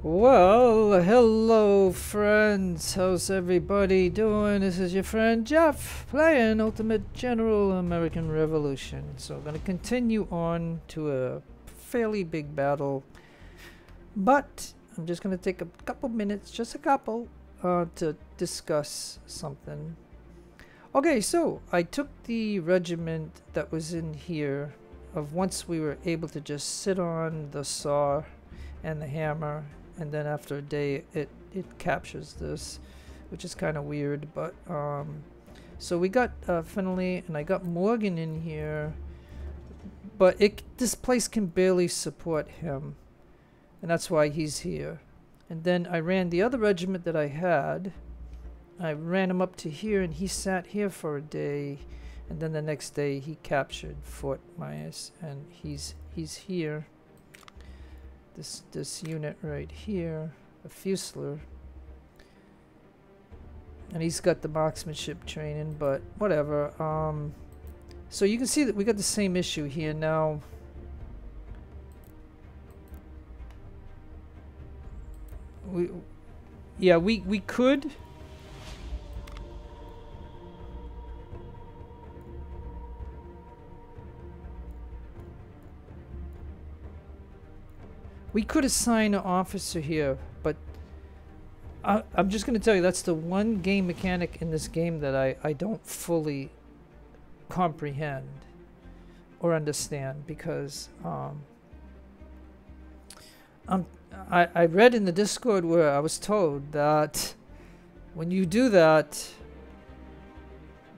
Well, hello friends, how's everybody doing? This is your friend Jeff playing Ultimate General American Revolution. So I'm going to continue on to a fairly big battle, but I'm just going to take a couple minutes, just a couple, to discuss something. Okay, so I took the regiment that was in here of once we were able to just sit on the saw and the hammer, and then after a day it captures this, which is kind of weird. But so we got Finley and I got Morgan in here, but this place can barely support him, and that's why he's here. And then I ran the other regiment that I had. I ran him up to here and he sat here for a day, and then the next day he captured Fort Myers, and he's here. This unit right here, a Fusilier, and he's got the marksmanship training, but whatever. So you can see that we got the same issue here now. We could. We could assign an officer here, but I'm just going to tell you that's the one game mechanic in this game that I don't fully comprehend or understand, because I read in the Discord where I was told that when you do that,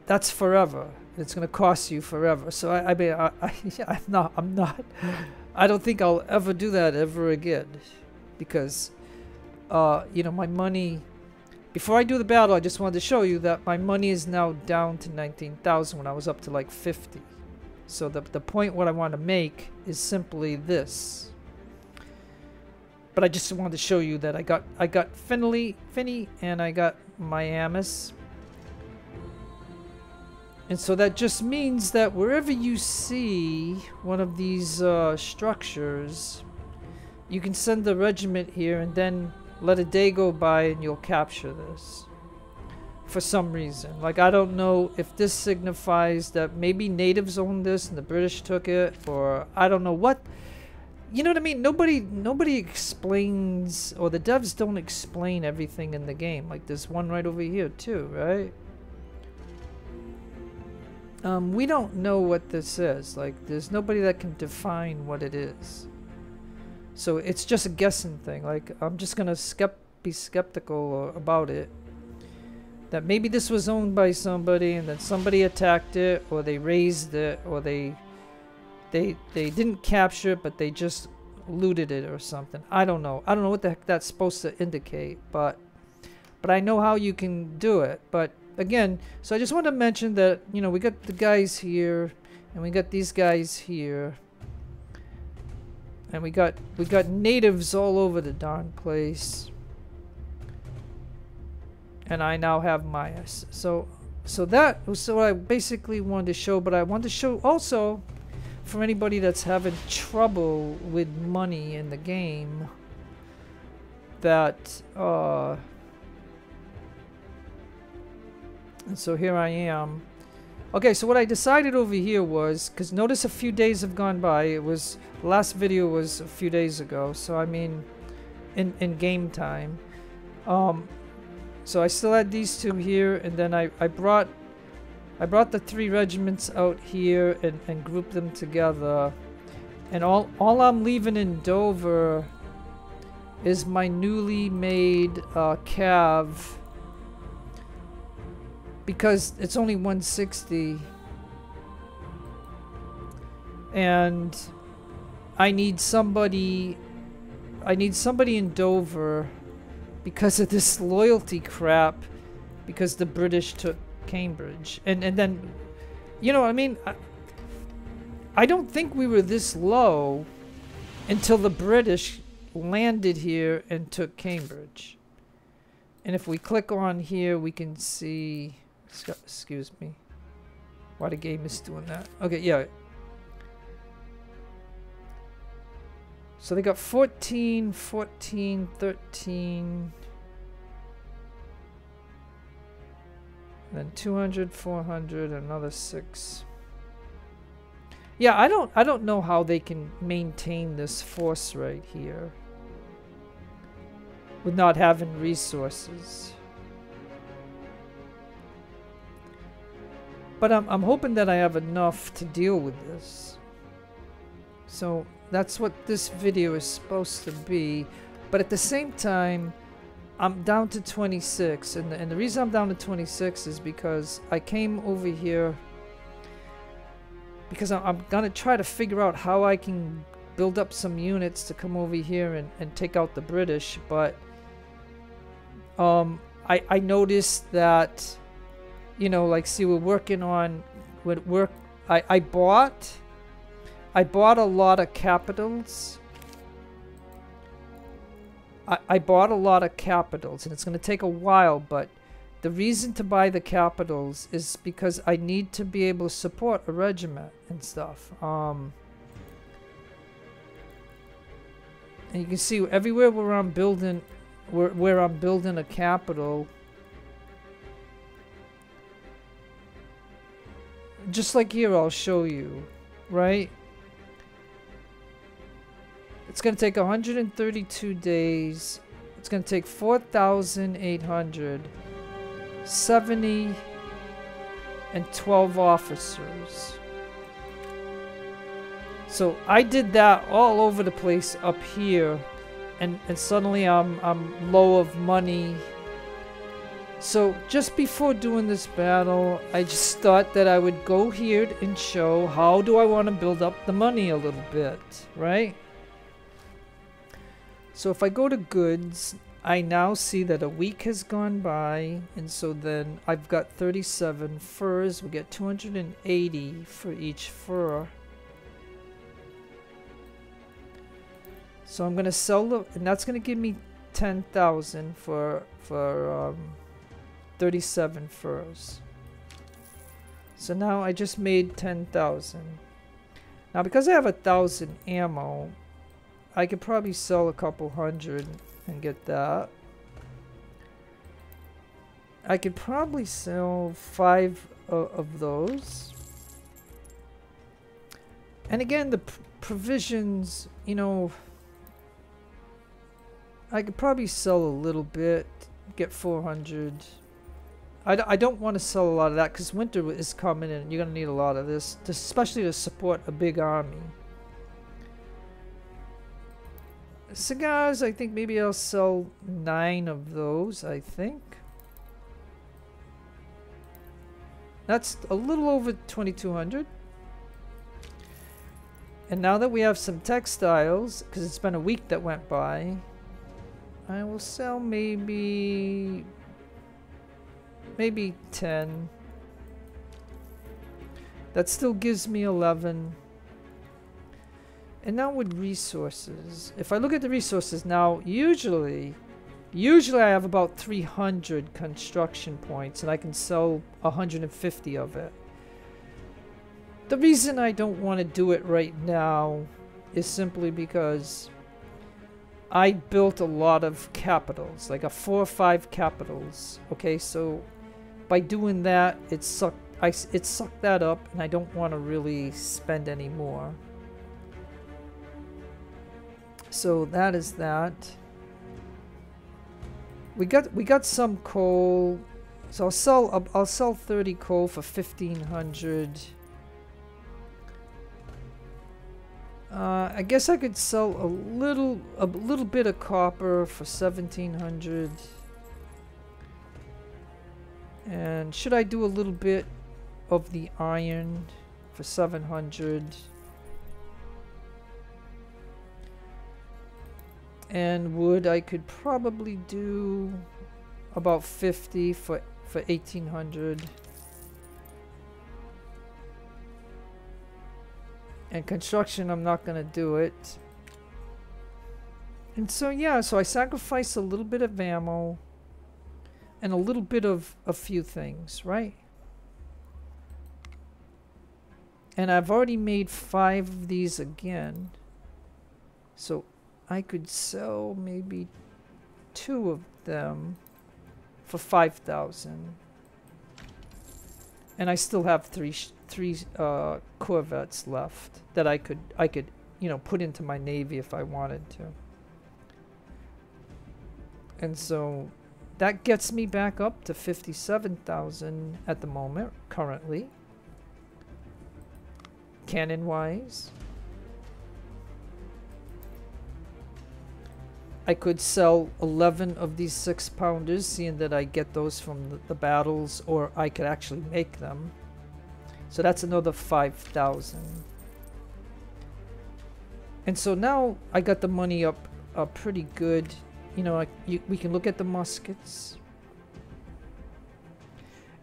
that's forever. It's going to cost you forever. So I mean, I'm not. I don't think I'll ever do that ever again, because you know, my money, before I do the battle, I just wanted to show you that my money is now down to 19,000 when I was up to like 50. So the point what I want to make is simply this. But I just wanted to show you that I got Finny, and I got Miamis. And so that just means that wherever you see one of these structures, you can send the regiment here and then let a day go by and you'll capture this. For some reason. Like, I don't know if this signifies that maybe natives own this and the British took it, or I don't know what. You know what I mean? Nobody explains, or the devs don't explain everything in the game. Like, there's one right over here too, right? We don't know what this is. Like, there's nobody that can define what it is. So it's just a guessing thing. Like, I'm just gonna be skeptical about it. That maybe this was owned by somebody, and then somebody attacked it, or they raised it, or they didn't capture it, but they just looted it or something. I don't know. I don't know what the heck that's supposed to indicate, but I know how you can do it. But again, so I just want to mention that, you know, we got the guys here, and we got these guys here, and we got natives all over the darn place, and I now have Myas. So that was what I basically wanted to show. But I wanted to show also, for anybody that's having trouble with money in the game, that and so here I am. Okay, so what I decided over here was, because notice a few days have gone by. It was, last video was a few days ago, so I mean in game time. So I still had these two here, and then I brought the 3 regiments out here and grouped them together. And all I'm leaving in Dover is my newly made cav, because it's only 160, and I need somebody in Dover because of this loyalty crap, because the British took Cambridge. And then, you know, I mean, I don't think we were this low until the British landed here and took Cambridge. And if we click on here, we can see, excuse me, why the game is doing that. Okay, yeah. So they got 14, 14, 13. Then 200, 400, another 6. Yeah, I don't know how they can maintain this force right here with not having resources. But I'm hoping that I have enough to deal with this. So that's what this video is supposed to be. But at the same time, I'm down to 26, and the reason I'm down to 26 is because I came over here because I'm gonna try to figure out how I can build up some units to come over here and take out the British. But I noticed that, you know, like, see, we're working on I bought a lot of capitals. I bought a lot of capitals, and it's going to take a while, but the reason to buy the capitals is because I need to be able to support a regiment and stuff. And you can see everywhere where I'm building, where I'm building a capital, just like here, I'll show you, right? It's going to take 132 days. It's going to take 4,800, 70, and 12 officers. So I did that all over the place up here, and suddenly I'm low of money. So just before doing this battle, I just thought that I would go here and show how do I want to build up the money a little bit, right? So if I go to goods, I now see that a week has gone by, and so then I've got 37 furs. We get 280 for each fur. So I'm gonna sell the, and that's gonna give me 10,000 for 37 furs. So now I just made 10,000. Now because I have 1,000 ammo, I could probably sell a couple hundred and get that. I could probably sell 5 of those. And again, the provisions, you know, I could probably sell a little bit, get 400. I don't want to sell a lot of that because winter is coming and you're going to need a lot of this, especially to support a big army. Cigars, I think maybe I'll sell 9 of those, I think. That's a little over 2,200. And now that we have some textiles, because it's been a week that went by, I will sell maybe 10. That still gives me 11. And now with resources, if I look at the resources now, usually I have about 300 construction points and I can sell 150 of it. The reason I don't want to do it right now is simply because I built a lot of capitals, like 4 or 5 capitals. Okay, so by doing that, it sucked that up, and I don't want to really spend any more. So that is that. We got some coal, so I'll sell 30 coal for 1,500. I guess I could sell a little bit of copper for 1,700. And should I do a little bit of the iron for 700? And wood, I could probably do about 50 for 1,800. And construction, I'm not gonna do it. And so yeah, so I sacrifice a little bit of ammo and a little bit of a few things, right? And I've already made 5 of these again. So I could sell maybe 2 of them for 5,000. And I still have three corvettes left that I could you know, put into my navy if I wanted to. And so that gets me back up to 57,000 at the moment, currently. Cannon wise. I could sell 11 of these 6-pounders, seeing that I get those from the battles, or I could actually make them. So that's another 5,000. And so now I got the money up pretty good. You know, we can look at the muskets.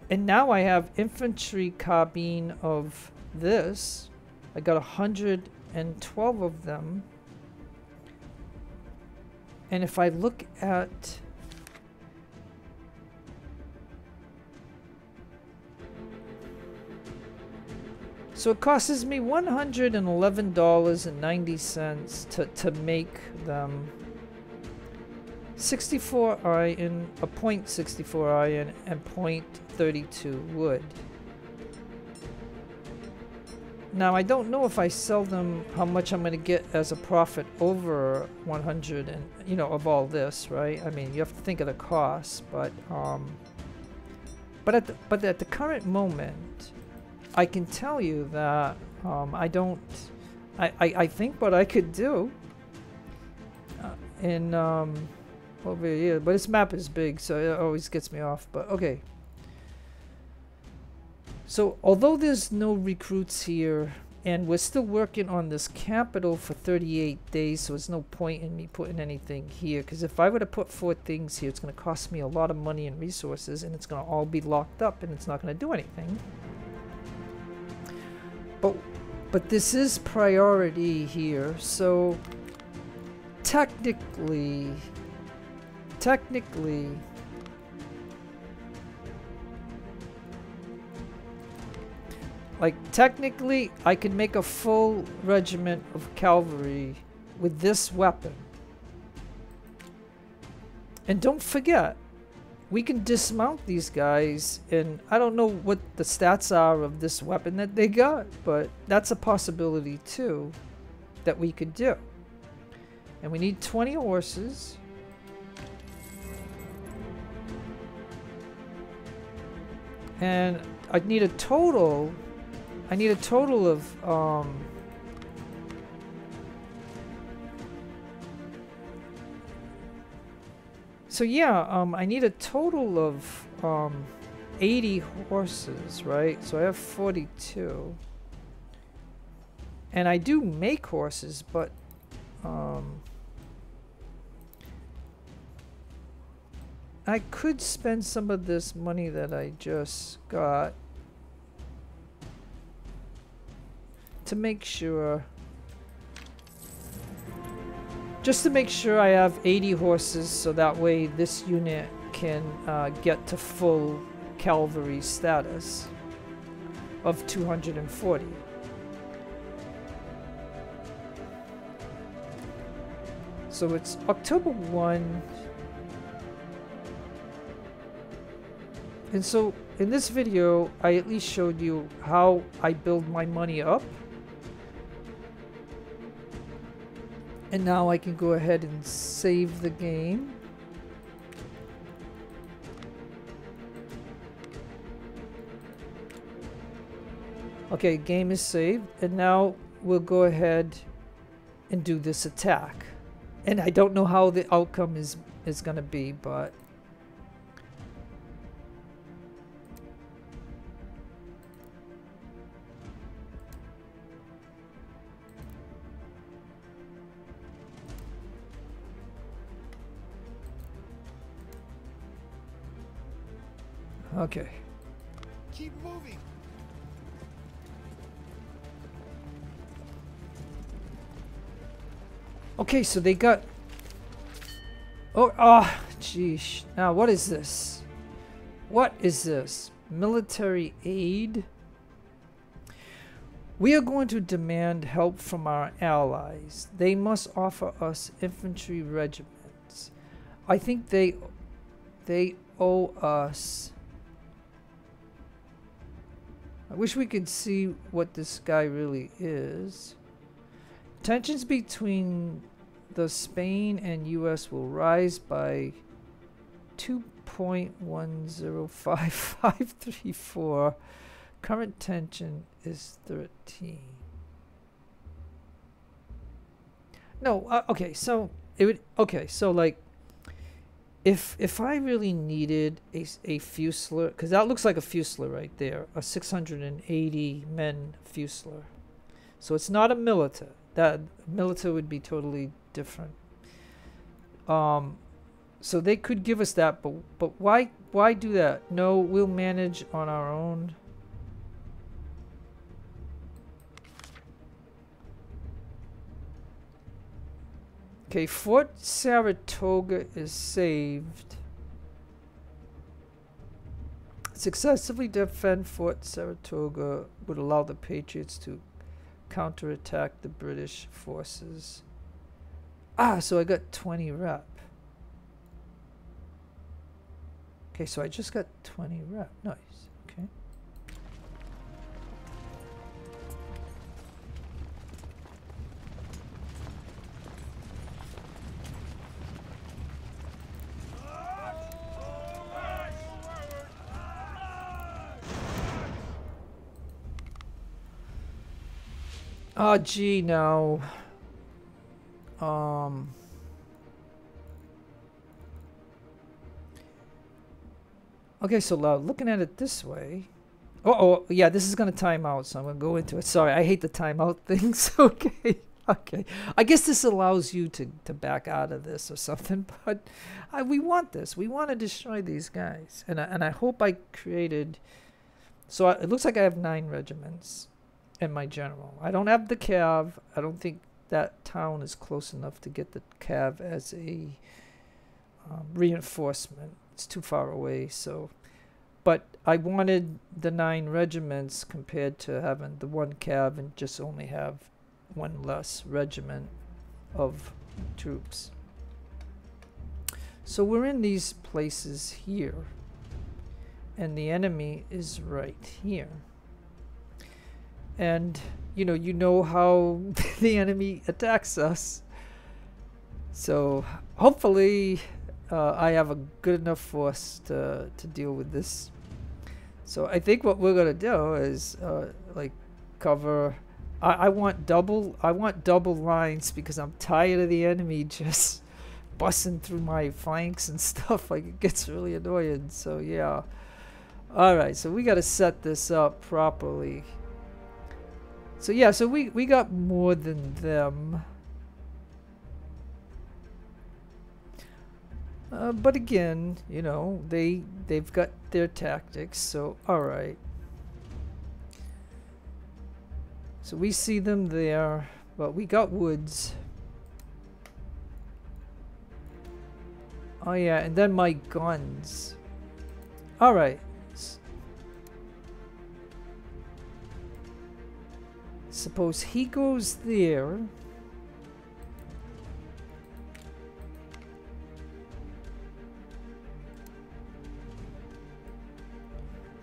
And now I have infantry carbine of this. I got 112 of them. And if I look at so it costs me $111.90 to make them. 64 iron, a 0.64 iron, and 0.32 wood. Now I don't know if I sell them how much I'm going to get as a profit over 100 and, you know, of all this, right? I mean, you have to think of the cost, but at the current moment, I can tell you that I think what I could do over here, but this map is big, so it always gets me off. But okay. So although there's no recruits here, and we're still working on this capital for 38 days, so there's no point in me putting anything here, because if I were to put 4 things here, it's going to cost me a lot of money and resources, and it's going to all be locked up, and it's not going to do anything. But this is priority here, so technically, I could make a full regiment of cavalry with this weapon. And don't forget, we can dismount these guys, and I don't know what the stats are of this weapon that they got, but that's a possibility too that we could do. And we need 20 horses. And I need a total of so yeah, I need a total of 80 horses, right? So I have 42. And I do make horses, but I could spend some of this money that I just got to make sure, just to make sure I have 80 horses, so that way this unit can get to full cavalry status of 240. So it's October 1. And so in this video, I at least showed you how I build my money up. And now I can go ahead and save the game. Okay, game is saved. And now we'll go ahead and do this attack. And I don't know how the outcome is going to be, but okay. Keep moving. Okay, so they got. Oh, geez. Now, what is this? What is this? Military aid? We are going to demand help from our allies. They must offer us infantry regiments. I think they owe us. I wish we could see what this guy really is. Tensions between the Spain and US will rise by 2.105534. Current tension is 13. No, okay, so it would, okay, so like if I really needed a Fusilier, because that looks like a Fusilier right there, a 680 men Fusilier. So it's not a Milita. That Milita would be totally different. So they could give us that, but why do that? No, we'll manage on our own. Okay, Fort Saratoga is saved. Successfully defend Fort Saratoga would allow the Patriots to counterattack the British forces. Ah, so I got 20 rep. Okay, so I just got 20 rep. Nice. Okay. Oh, gee, no. Okay, so looking at it this way. Oh, yeah, this is going to time out, so I'm going to go into it. Sorry, I hate the timeout things. Okay, okay. I guess this allows you to back out of this or something, but we want this. We want to destroy these guys. And I hope I created... So it looks like I have 9 regiments in my general. I don't have the cav. I don't think that town is close enough to get the cav as a reinforcement. It's too far away, so... But I wanted the 9 regiments compared to having the 1 cav and just only have 1 less regiment of troops. So we're in these places here. And the enemy is right here. And, you know how the enemy attacks us. So hopefully... I have a good enough force to deal with this. So I think what we're gonna do is like cover. I want double lines because I'm tired of the enemy just busting through my flanks and stuff. Like, it gets really annoying. So yeah. All right. So we got to set this up properly. So yeah. So we got more than them. But again, they've got their tactics, so alright. So we see them there, but we got woods. Oh yeah, and then my guns. Alright. Suppose he goes there.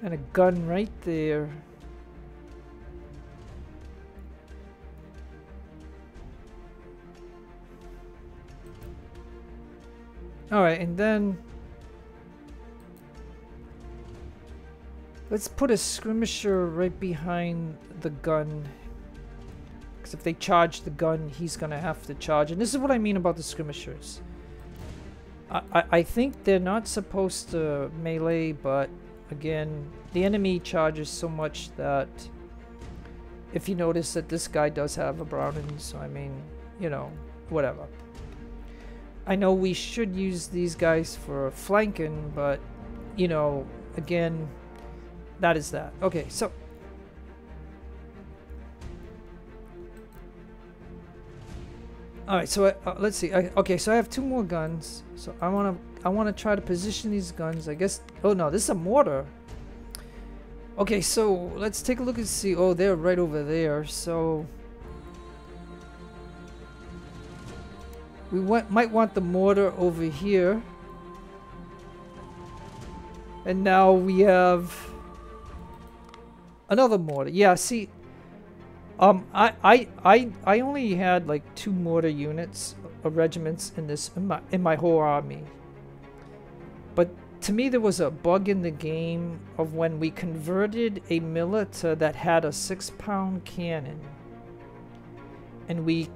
And a gun right there. Alright, and then let's put a skirmisher right behind the gun. Because if they charge the gun, he's going to have to charge. And this is what I mean about the skirmishers. I think they're not supposed to melee, but... Again, the enemy charges so much that if you notice that this guy does have a Browning, so I mean, whatever. I know we should use these guys for flanking, but, again, that is that. Okay, so. Alright, so let's see. Okay, so I have 2 more guns. So I want to try to position these guns. I guess. Oh no, this is a mortar. Okay, so let's take a look and see. Oh, they're right over there. So we might want the mortar over here. And now we have another mortar. Yeah, see, I only had like 2 mortar units of regiments in this in my whole army. But to me, there was a bug in the game of when we converted a milita that had a 6-pound cannon, and we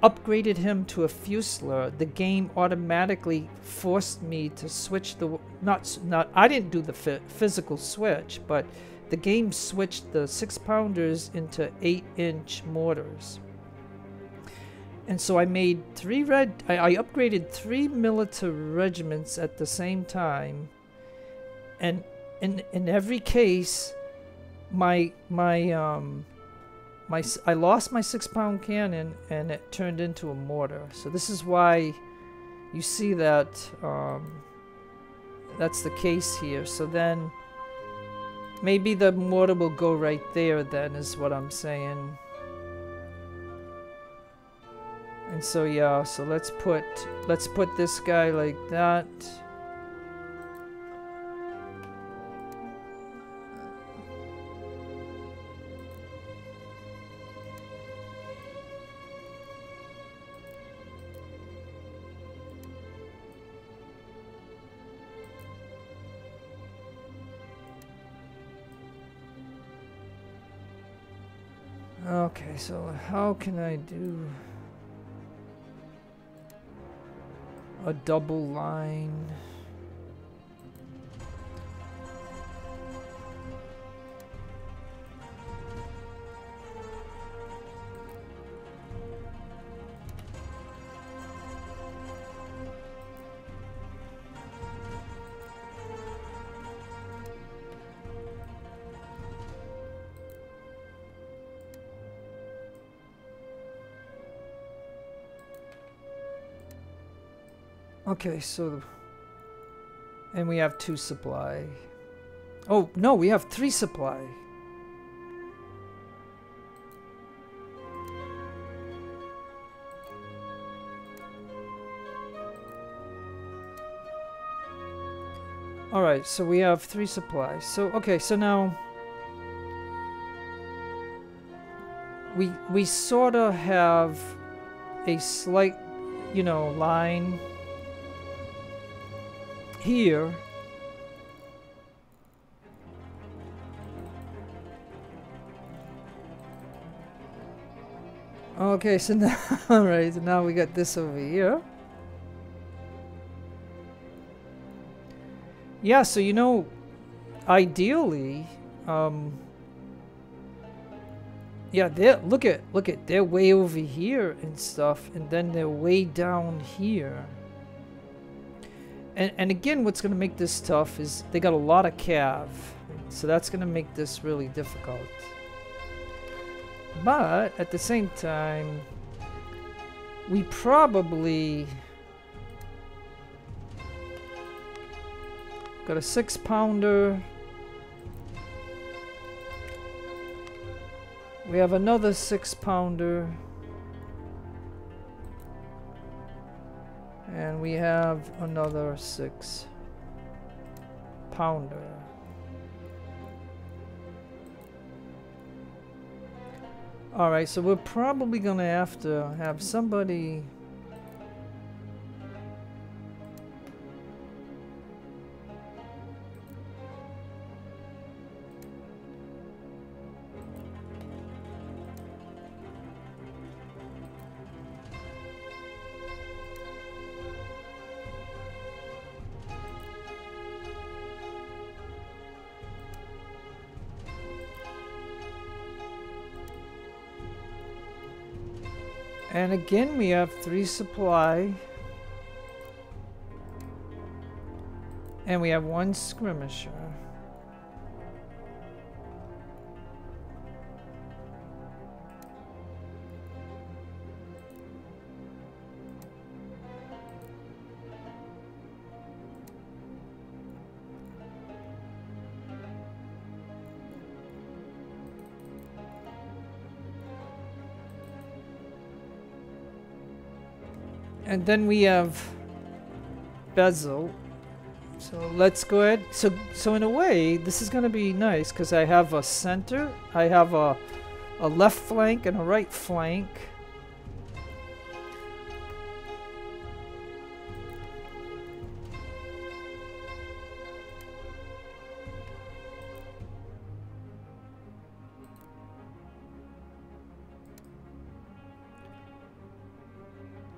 upgraded him to a fusilier. The game automatically forced me to switch the not I didn't do the physical switch, but the game switched the 6-pounders into 8-inch mortars. And so I made I upgraded 3 military regiments at the same time, and in every case, I lost my 6-pound cannon and it turned into a mortar. So this is why you see that that's the case here. So then maybe the mortar will go right there then, is what I'm saying. And so yeah, so let's put this guy like that. Okay, so how can I do a double line? Okay, so, and we have 2 supply. Oh, no, we have 3 supply. Alright, so we have 3 supplies. So, okay, so now we sort of have a slight, you know, line here. Okay, so now, alright, so now we got this over here. Yeah, so you know, ideally, yeah, look at, they're way over here and stuff, and then they're way down here. And again, what's going to make this tough is they got a lot of cav, so that's going to make this really difficult. But at the same time, we probably got a 6-pounder. We have another 6-pounder. And we have another 6-pounder. Alright, so we're probably gonna have to have somebody and again, we have 3 supply. And we have 1 skirmisher. And then we have bezel. So let's go ahead. So in a way, this is going to be nice because I have a center, I have a left flank and a right flank.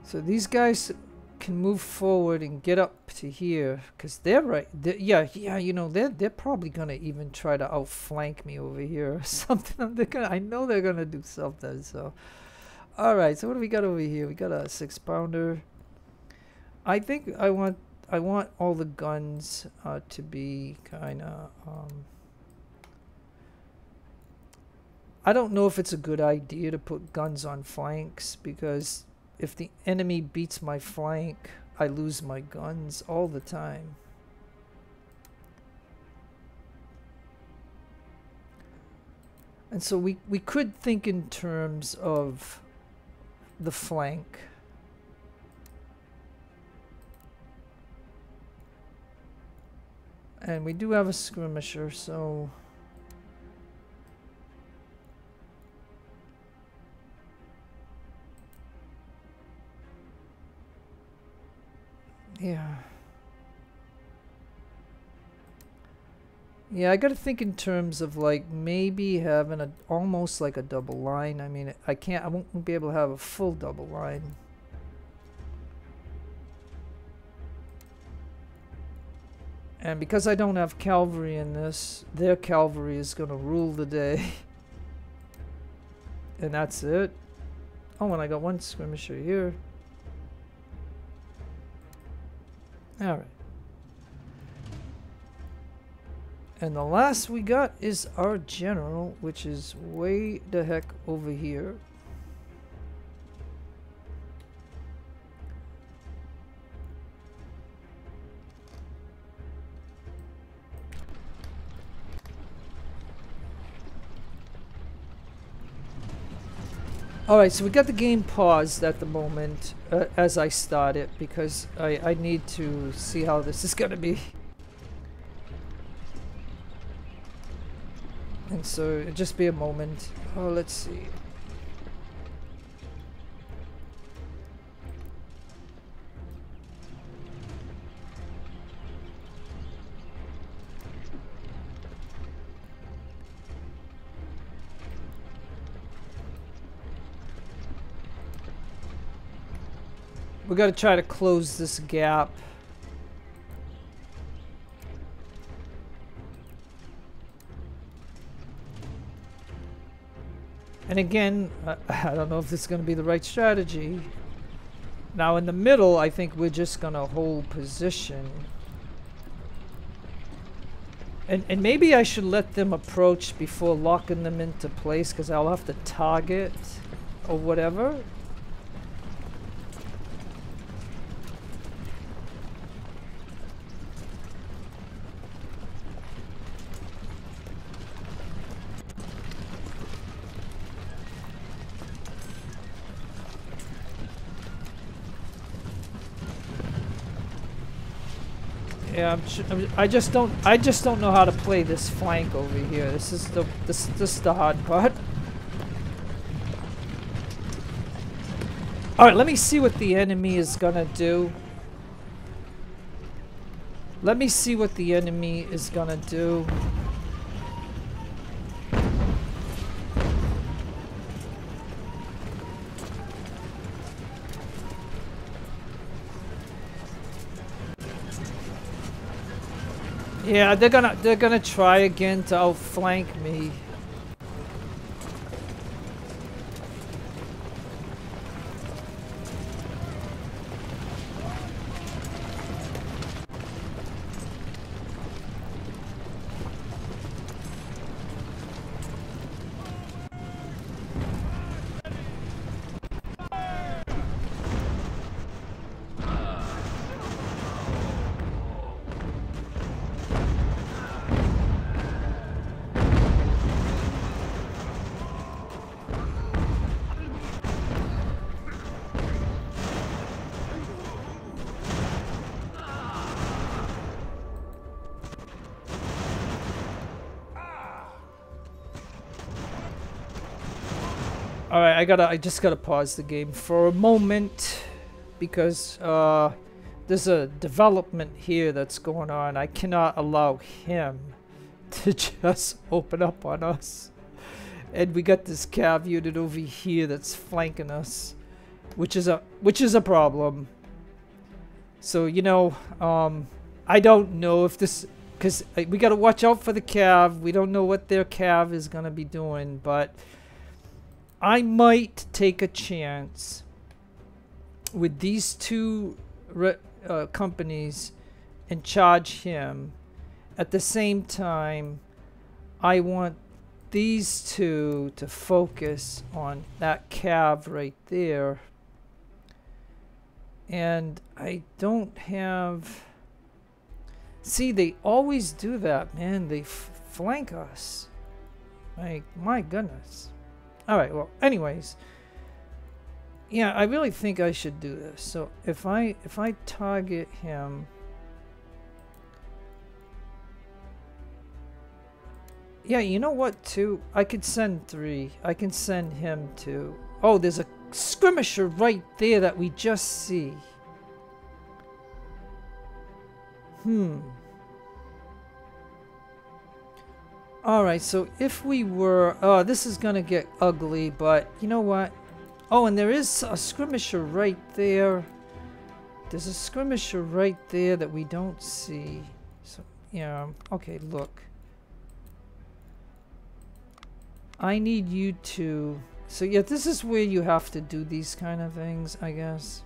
So these guys can move forward and get up to here because they're right. Yeah, you know, they're probably gonna even try to outflank me over here or something. I know they're gonna do something. So, all right. So what do we got over here? We got a 6-pounder. I think I want all the guns to be kind of. I don't know if it's a good idea to put guns on flanks because if the enemy beats my flank, I lose my guns all the time. And so we could think in terms of the flank. And we do have a skirmisher, so yeah. Yeah, I gotta think in terms of like maybe having almost like a double line. I mean, I won't be able to have a full double line. And because I don't have cavalry in this, their cavalry is gonna rule the day. And that's it. Oh, and I got one skirmisher here. Alright. And the last we got is our general, which is way the heck over here. Alright, so we got the game paused at the moment as I start it because I need to see how this is gonna be. And so it'll just be a moment. Oh, let's see. We got to try to close this gap. And again, I don't know if this is going to be the right strategy. Now in the middle, I think we're just going to hold position. And maybe I should let them approach before locking them into place because I'll have to target or whatever. Yeah, I just don't know how to play this flank over here. This is the hard part. All right, let me see what the enemy is gonna do. Let me see what the enemy is gonna do. Yeah, they're gonna try again to outflank me. Alright, I just gotta pause the game for a moment because there's a development here that's going on. I cannot allow him to just open up on us. And we got this cav unit over here that's flanking us, which is a problem. So, you know, I don't know if this, because we got to watch out for the cav. We don't know what their cav is going to be doing, but I might take a chance with these two companies and charge him. At the same time, I want these two to focus on that cav right there. And I don't have... See, they always do that, man. They flank us. Like, my goodness. Alright, well, anyways. Yeah, I really think I should do this. So, if I target him... Yeah, you know what, too? I could send 3. I can send him to... Oh, there's a skirmisher right there that we just see. Alright, so if we were... Oh, this is gonna get ugly, but you know what? Oh, and there is a skirmisher right there. There's a skirmisher right there that we don't see. So, yeah, okay, look. I need you to... So yeah, this is where you have to do these kind of things, I guess.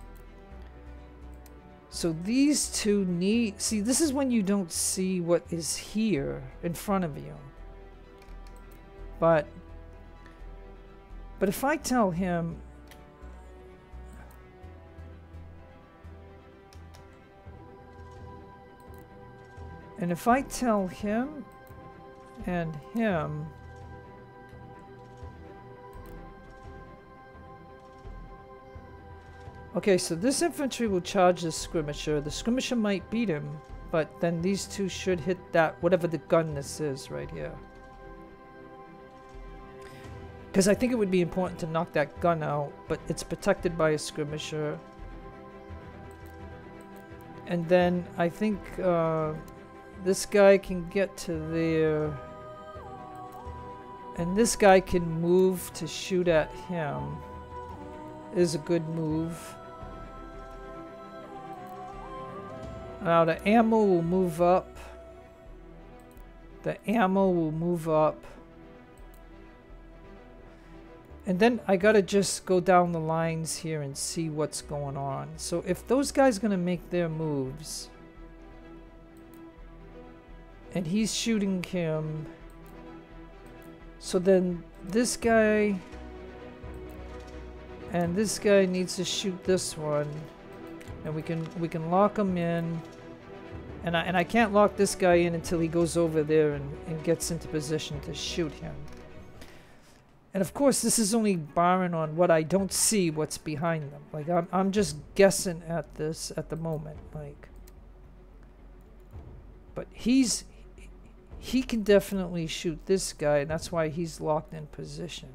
So these two need... See, this is when you don't see what is here in front of you. But if I tell him... And if I tell him and him... Okay, so this infantry will charge the skirmisher. The skirmisher might beat him, but then these two should hit that, whatever the gun this is right here. Because I think it would be important to knock that gun out, but it's protected by a skirmisher. And then I think this guy can get to there. And this guy can move to shoot at him. Is a good move. Now the ammo will move up. The ammo will move up. And then I gotta just go down the lines here and see what's going on. So if those guys gonna make their moves, and he's shooting him, so then this guy and this guy needs to shoot this one, and we can lock him in. And I can't lock this guy in until he goes over there and gets into position to shoot him. And of course, this is only barring on what I don't see what's behind them. Like I'm just guessing at this at the moment. Like, but he can definitely shoot this guy, and that's why he's locked in position.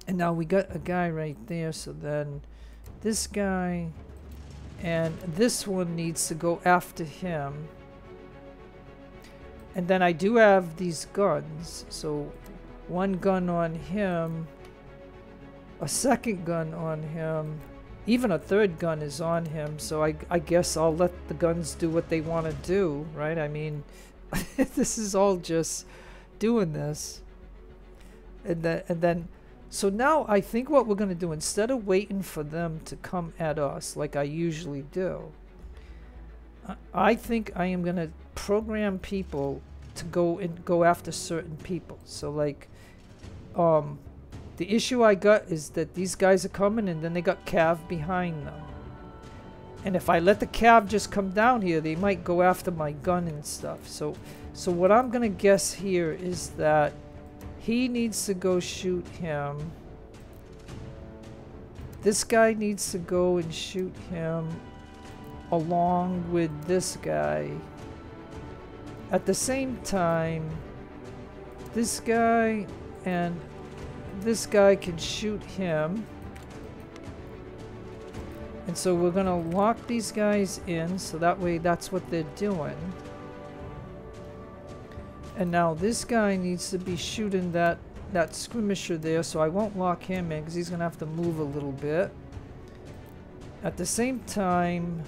And now we got a guy right there, so then this guy and this one needs to go after him. And then I do have these guns, so one gun on him, a second gun on him, even a third gun is on him, so I guess I'll let the guns do what they want to do, right? I mean, this is all just doing this. And then so now I think what we're going to do, instead of waiting for them to come at us like I usually do, I think I am going to program people to go after certain people. So like the issue I got is that these guys are coming, and then they got cav behind them. And if I let the cav just come down here, they might go after my gun and stuff. So what I'm going to guess here is that he needs to go shoot him. This guy needs to go and shoot him along with this guy. At the same time, this guy and this guy can shoot him. And so we're gonna lock these guys in, so that way that's what they're doing. And now this guy needs to be shooting that skirmisher there, so I won't lock him in because he's gonna have to move a little bit. At the same time,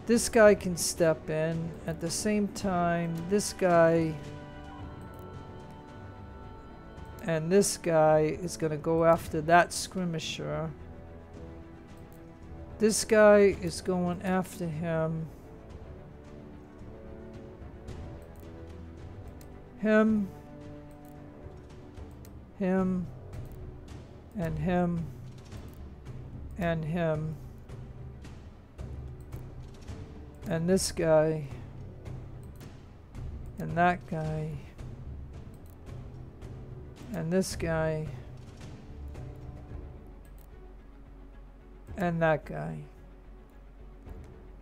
this guy can step in. At the same time, this guy and this guy is gonna go after that skirmisher. This guy is going after him. Him, and him, and him, and this guy, and that guy, and this guy, and that guy.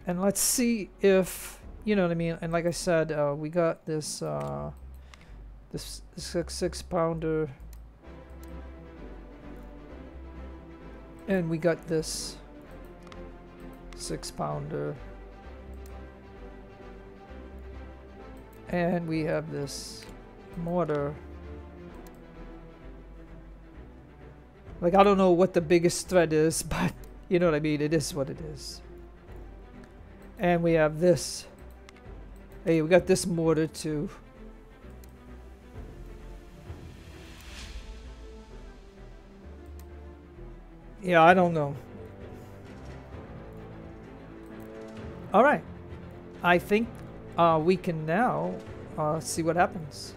And let's see if, you know what I mean, and like I said, we got this, this 6-pounder, and we got this 6-pounder, and we have this mortar. Like, I don't know what the biggest threat is, but you know what I mean, it is what it is. And we have this. Hey, we got this mortar too. Yeah, I don't know. All right. I think we can now see what happens.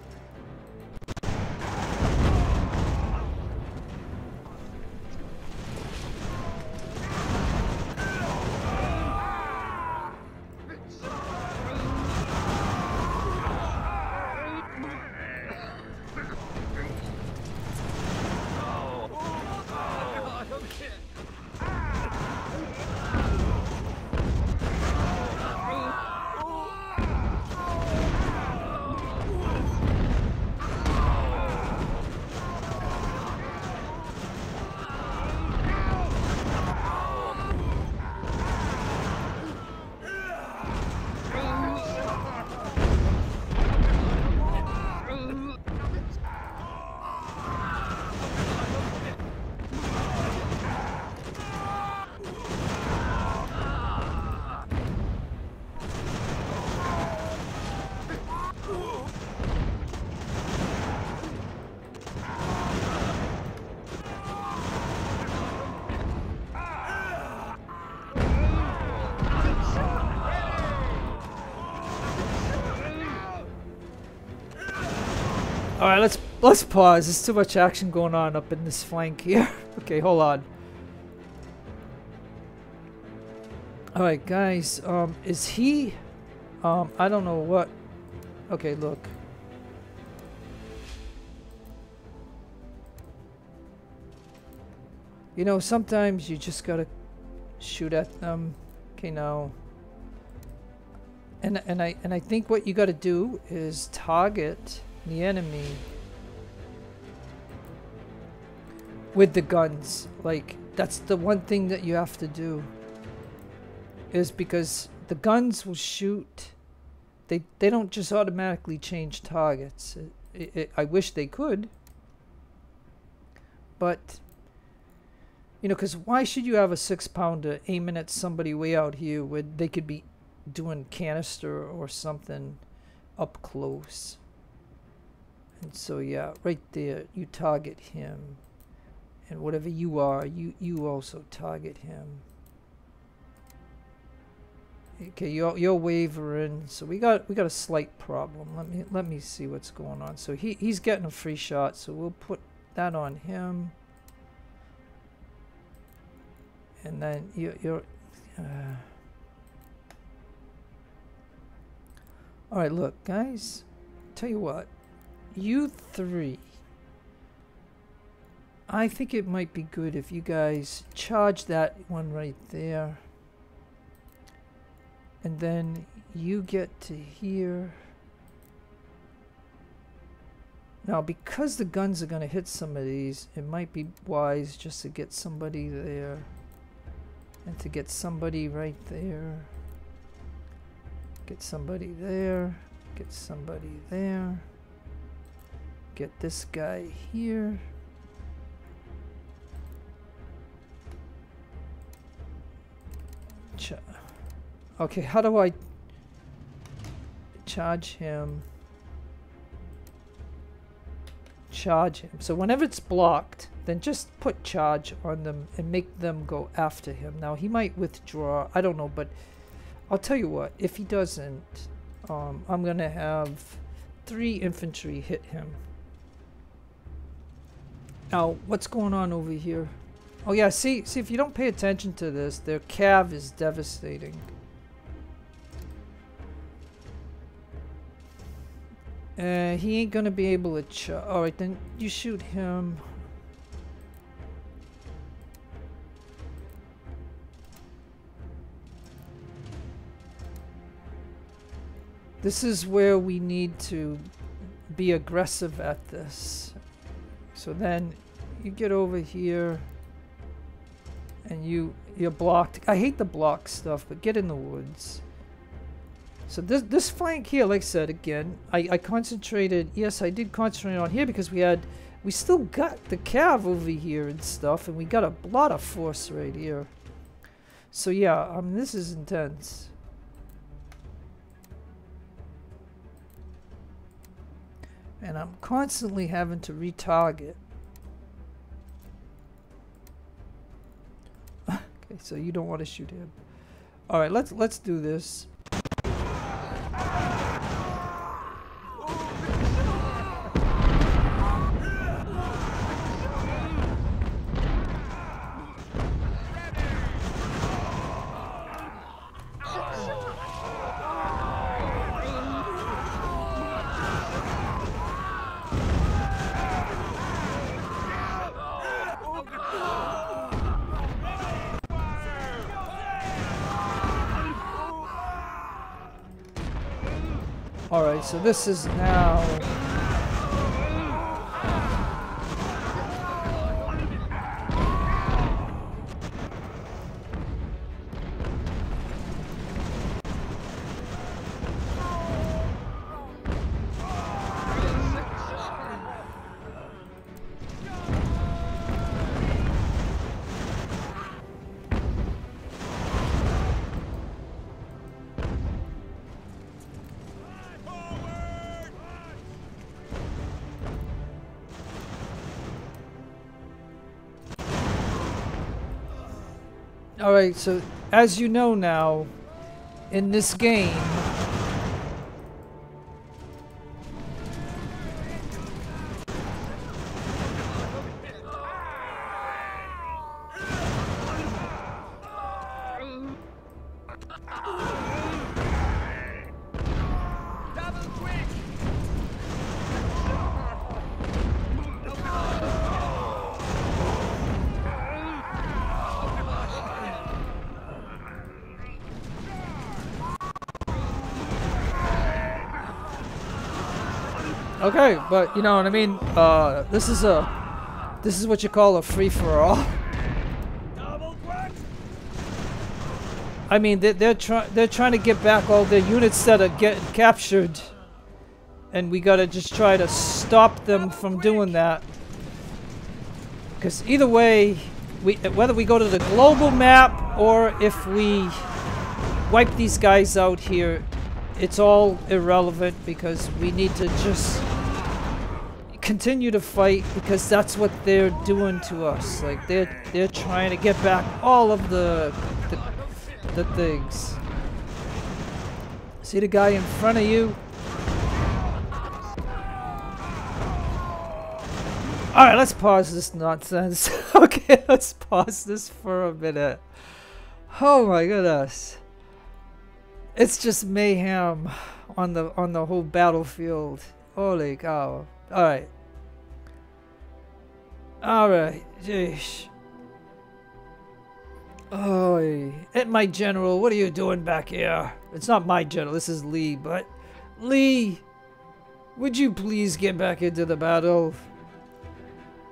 Alright, let's pause. There's too much action going on up in this flank here. Okay, hold on. Alright, guys, is he I don't know what. Okay, look. You know, sometimes you just gotta shoot at them. Okay, now. And I think what you gotta do is target the enemy with the guns. Like, that's the one thing that you have to do, is because the guns will shoot. They don't just automatically change targets. I wish they could, but you know, because why should you have a 6-pounder aiming at somebody way out here where they could be doing canister or something up close? And so yeah, right there, you target him, and whatever you are, you also target him. Okay, you're wavering, so we got a slight problem. Let me see what's going on. So he's getting a free shot, so we'll put that on him, and then you're. All right, look, guys. Tell you what. You three, I think it might be good if you guys charge that one right there, and then you get to here, Now, because the guns are going to hit some of these, it might be wise just to get somebody there. And to get somebody right there. Get somebody there. Get somebody there. Get this guy here. Okay, how do I charge him? Charge him. So whenever it's blocked, then just put charge on them and make them go after him. Now he might withdraw, I don't know, but I'll tell you what, if he doesn't, I'm gonna have 3 infantry hit him. Now, what's going on over here? Oh yeah, see if you don't pay attention to this, their cav is devastating. He ain't gonna be able to alright, then you shoot him. This is where we need to be aggressive at this. So then you get over here and you're blocked. I hate the block stuff, but get in the woods. So this flank here, like I said, again, I concentrated. Yes, I did concentrate on here because we still got the cav over here and stuff, and we got a lot of force right here. So yeah, this is intense. And I'm constantly having to retarget. Okay, so you don't want to shoot him. All right, let's do this. Alright, so this is now... Alright, so as you know now, in this game, okay, but you know what I mean. This is what you call a free for all. I mean, they're trying to get back all the units that are getting captured, and we gotta just try to stop them from doing that. Because either way, whether we go to the global map or if we wipe these guys out here, it's all irrelevant because we need to just continue to fight because that's what they're doing to us. Like they're trying to get back all of the things. See the guy in front of you? Alright, let's pause this nonsense. Okay, let's pause this for a minute. Oh my goodness. It's just mayhem on the whole battlefield. Holy cow. Alright. Alright. Jeez. Oh, my general, what are you doing back here? It's not my general, this is Lee, but Lee, Would you please get back into the battle?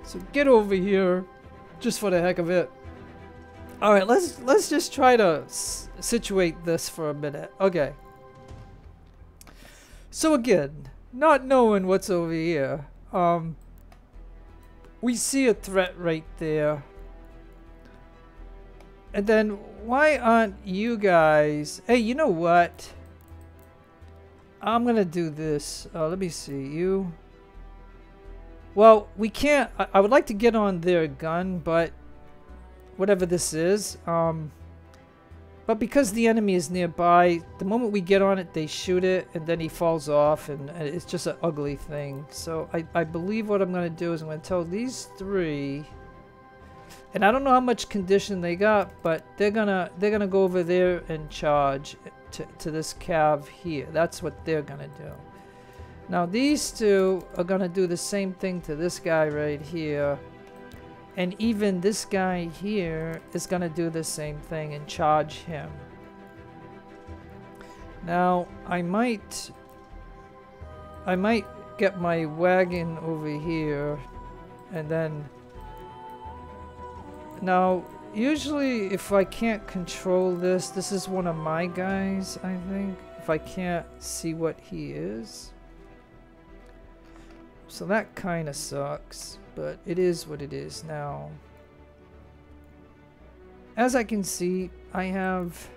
So get over here, just for the heck of it. All right, let's just try to situate this for a minute. Okay. So again, not knowing what's over here, we see a threat right there. And then why aren't you guys? Hey, you know what? I'm gonna do this. Let me see you. Well, we can't. I would like to get on their gun, but whatever this is. But because the enemy is nearby, the moment we get on it, they shoot it, and then he falls off, and it's just an ugly thing. So I believe what I'm gonna do is I'm gonna tell these three, and I don't know how much condition they got, but they're gonna go over there and charge to this cav here. That's what they're gonna do. Now these two are gonna do the same thing to this guy right here. And even this guy here is gonna do the same thing and charge him. Now I might get my wagon over here, and then now usually if I can't control this, this is one of my guys, I think, if I can't see what he is. So that kind of sucks, but it is what it is now. As I can see, I have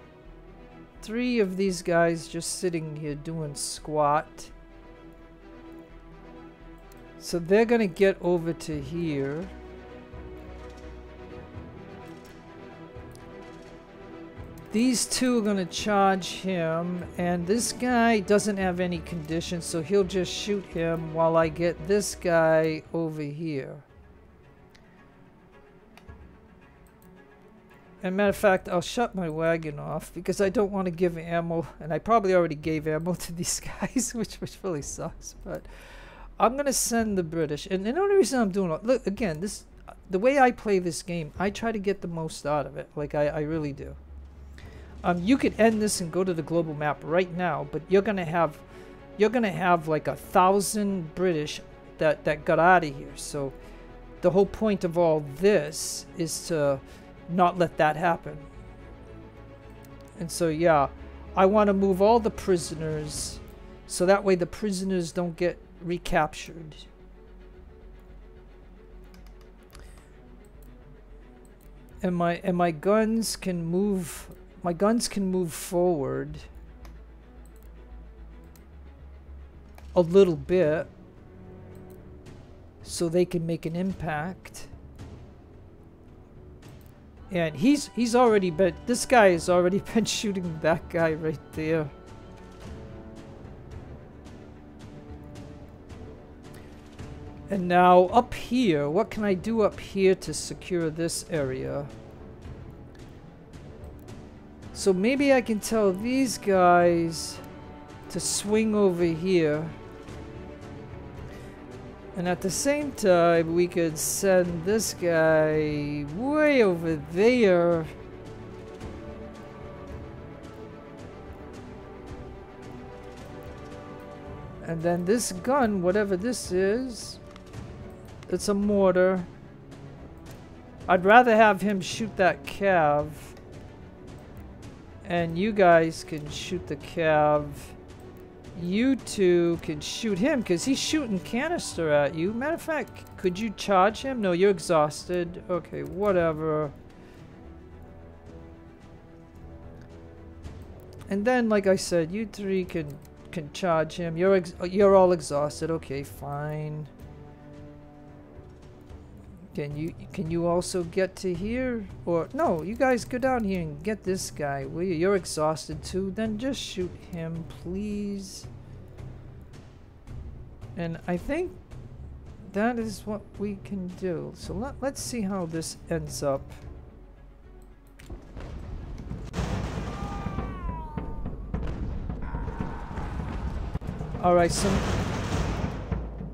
3 of these guys just sitting here doing squat. So they're gonna get over to here. These 2 are gonna charge him, and this guy doesn't have any conditions, so he'll just shoot him while I get this guy over here. And matter of fact, I'll shut my wagon off because I don't want to give ammo, and I probably already gave ammo to these guys, which really sucks. But I'm gonna send the British, and the only reason I'm doing it, look again, the way I play this game, I try to get the most out of it. Like I really do. You could end this and go to the global map right now, but you're gonna have like 1,000 British that got out of here. So the whole point of all this is to not let that happen. And so yeah, I want to move all the prisoners, so that way the prisoners don't get recaptured. And my guns can move. My guns can move forward a little bit so they can make an impact. And he's already been, this guy has already been shooting that guy right there. And now up here, what can I do up here to secure this area? So maybe I can tell these guys to swing over here. And at the same time, we could send this guy way over there. And then this gun, whatever this is, it's a mortar. I'd rather have him shoot that cav. And you guys can shoot the cav. You 2 can shoot him because he's shooting canister at you. Matter of fact, could you charge him? No, you're exhausted. Okay, whatever. And then, like I said, you 3 can charge him. You're all exhausted. Okay, fine. Can you also get to here? Or no, you guys go down here and get this guy, will you? You're exhausted too. Then just shoot him, please. And I think that is what we can do. So let's see how this ends up. Alright,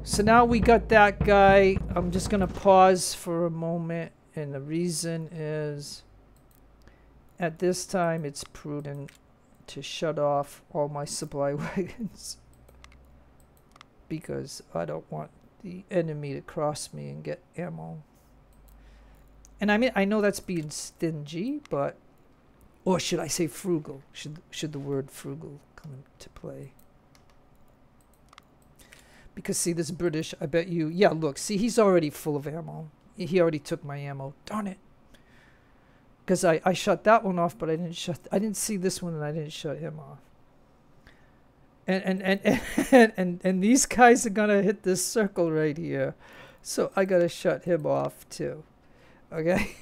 so now we got that guy. I'm just gonna pause for a moment, and the reason is at this time it's prudent to shut off all my supply wagons because I don't want the enemy to cross me and get ammo. And I mean, I know that's being stingy, but, or should I say frugal? Should the word frugal come into play? Because see, this British, I bet you, yeah, look, see, he's already full of ammo. He already took my ammo. Darn it. Because I shut that one off, but I didn't see this one, and I didn't shut him off. And these guys are gonna hit this circle right here, so I gotta shut him off too. Okay.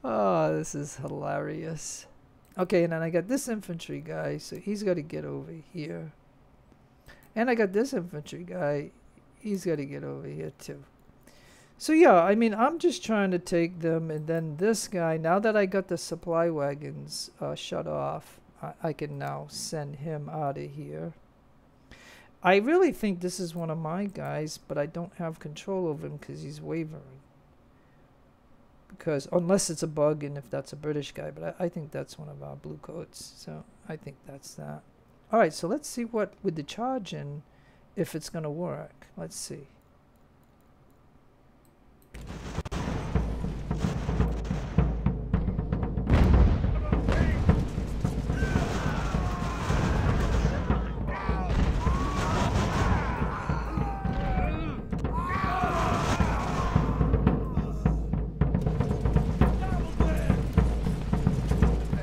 Oh, this is hilarious. Okay, and then I got this infantry guy, so he's got to get over here. And I got this infantry guy, he's got to get over here too. So yeah, I mean, I'm just trying to take them, and then this guy, now that I got the supply wagons shut off, I can now send him out of here. I really think this is one of my guys, but I don't have control over him because he's wavering. Because, unless it's a bug, and if that's a British guy, but I think that's one of our blue coats, so I think that's that. Alright, so let's see what, with the charge in, if it's going to work. Let's see.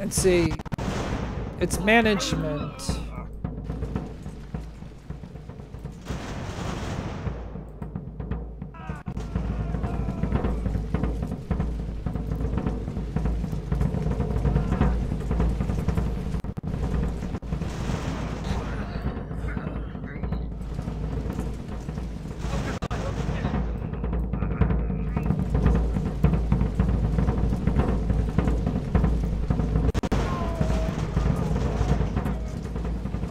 And see, it's management.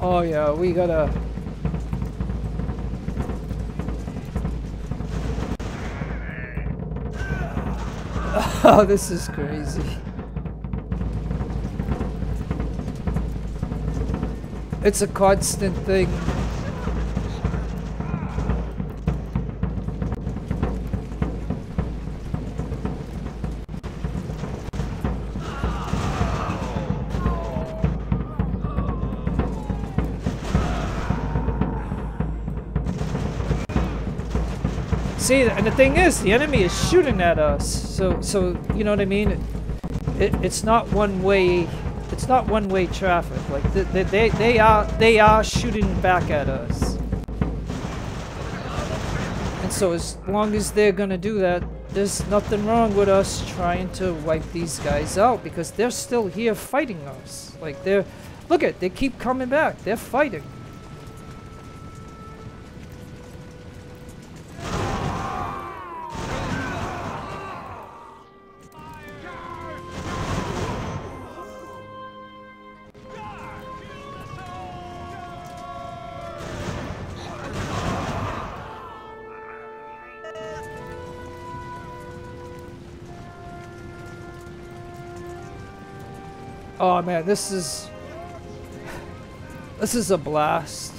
Oh yeah, we gotta... Oh, this is crazy. It's a constant thing. See, and the thing is, the enemy is shooting at us. So you know what I mean? It's not one way. It's not one-way traffic. Like they are shooting back at us. And so as long as they're gonna do that, there's nothing wrong with us trying to wipe these guys out because they're still here fighting us. Like they keep coming back. They're fighting. Oh man, this is a blast.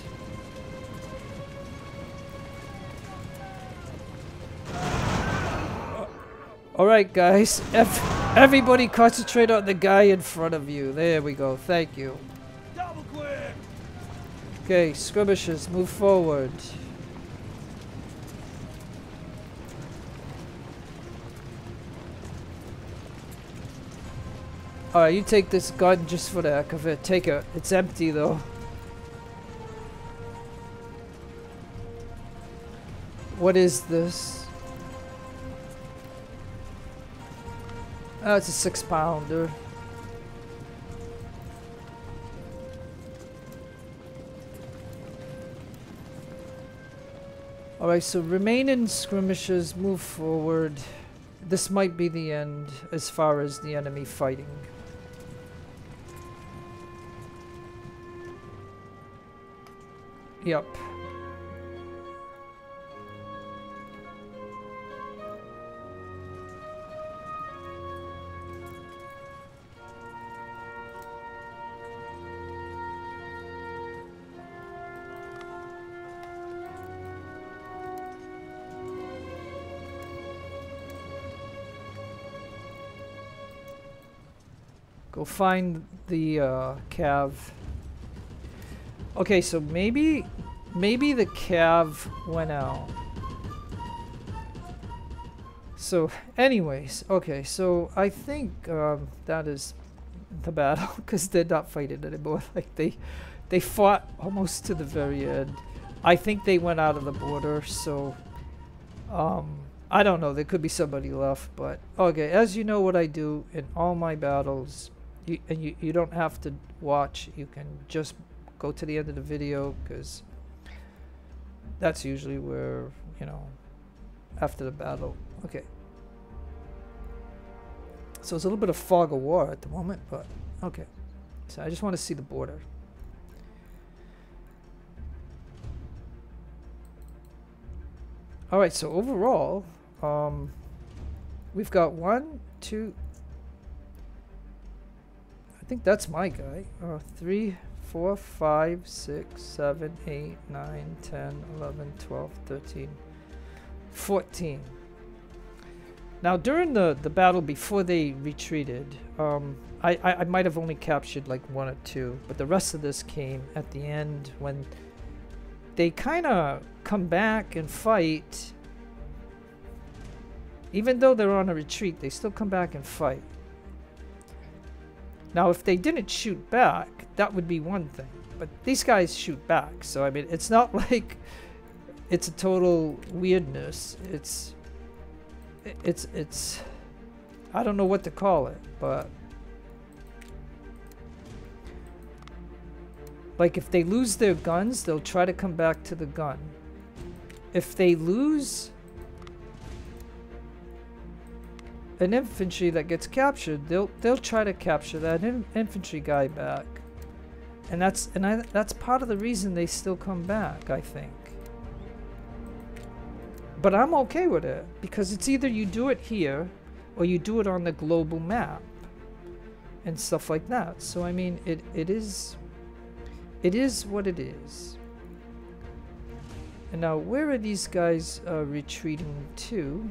Alright guys, everybody concentrate on the guy in front of you. There we go, thank you. Double quick! Okay, skirmishers, move forward. Alright, you take this gun just for the heck of it. Take it. It's empty though. What is this? Oh, it's a 6-pounder. Alright, so remaining skirmishers move forward. This might be the end as far as the enemy fighting. Yep. Go find the cav. Okay, so maybe the cav went out. So, anyways, okay, so I think that is the battle, because they're not fighting anymore. Like they fought almost to the very end. I think they went out of the border, so I don't know, there could be somebody left, but okay, as you know what I do in all my battles, you don't have to watch, you can just go to the end of the video, because that's usually where, you know, after the battle. Okay. So it's a little bit of fog of war at the moment, but okay. So I just want to see the border. Alright, so overall, we've got 1, 2, I think that's my guy. 3, 4, 5, 6, 7, 8, 9, 10, 11, 12, 13, 14. Now during the battle before they retreated, I might have only captured like 1 or 2, but the rest of this came at the end when they kind of come back and fight. Even though they're on a retreat, they still come back and fight. Now if they didn't shoot back, that would be one thing, but these guys shoot back, so I mean it's not like it's a total weirdness. It's I don't know what to call it, but like if they lose their guns, they'll try to come back to the gun. If they lose an infantry that gets captured, they'll try to capture that infantry guy back, and that's part of the reason they still come back, I think. But I'm okay with it, because it's either you do it here or you do it on the global map and stuff like that. So I mean, it is what it is. And now where are these guys retreating to?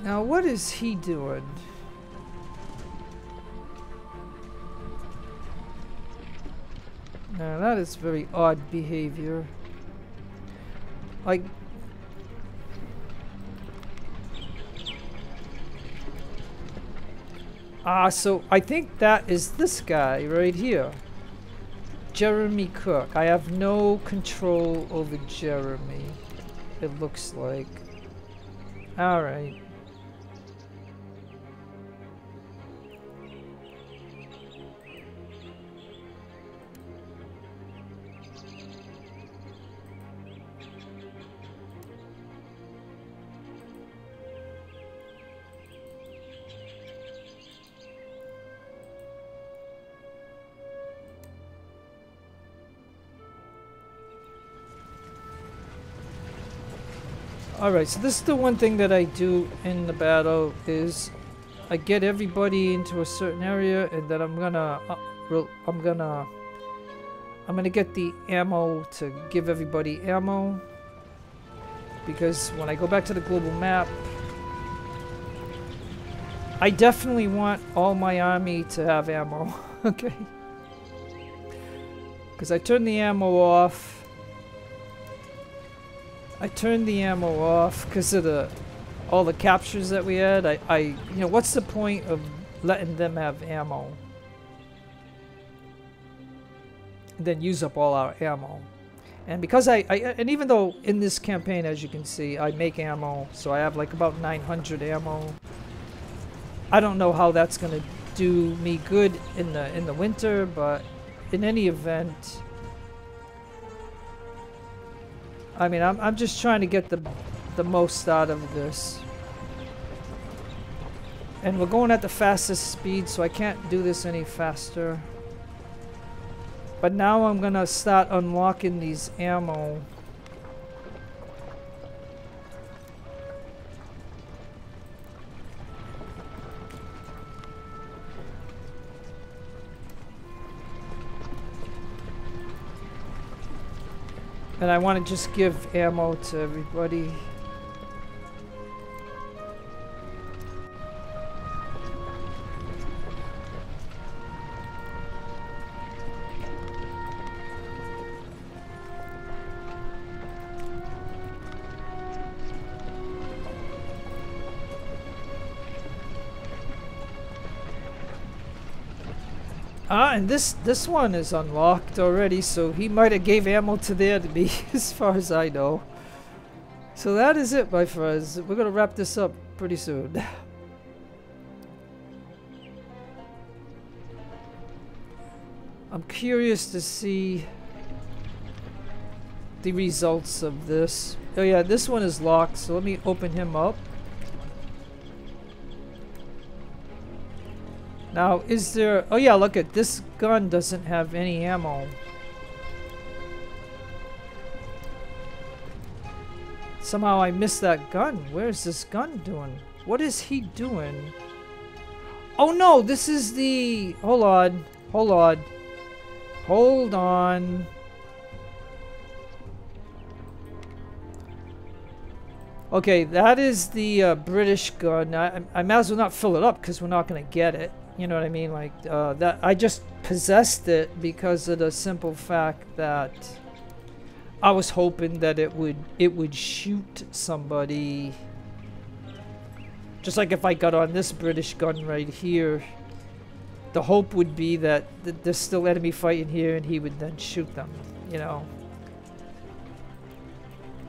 Now what is he doing? Now that is very odd behavior. Like, so I think that is this guy right here, Jeremy Cook. I have no control over Jeremy, it looks like. All right. Alright, so this is the one thing that I do in the battle, is I get everybody into a certain area, and then I'm gonna get the ammo to give everybody ammo, because when I go back to the global map, I definitely want all my army to have ammo. Okay, because I turned the ammo off. I turned the ammo off because of all the captures that we had. You know, what's the point of letting them have ammo and then use up all our ammo? And because and even though in this campaign, as you can see, I make ammo, so I have like about 900 ammo. I don't know how that's gonna do me good in the winter, but in any event, I mean, I'm just trying to get the most out of this. And we're going at the fastest speed, so I can't do this any faster. But now I'm gonna start unlocking these ammo. And I want to just give ammo to everybody. And this one is unlocked already, so he might have gave ammo to there to me, as far as I know. So that is it, my friends. We're gonna wrap this up pretty soon. I'm curious to see the results of this. Oh yeah, this one is locked, so let me open him up. Now, is there... Oh yeah, look at this gun doesn't have any ammo. Somehow I missed that gun. Where is this gun doing? What is he doing? Oh no, this is the... Hold on. Hold on. Hold on. Okay, that is the British gun. I might as well not fill it up because we're not going to get it. You know what I mean? Like, that I just possessed it because of the simple fact that I was hoping that it would shoot somebody. Just like if I got on this British gun right here, the hope would be that there's still enemy fighting here and he would then shoot them, you know.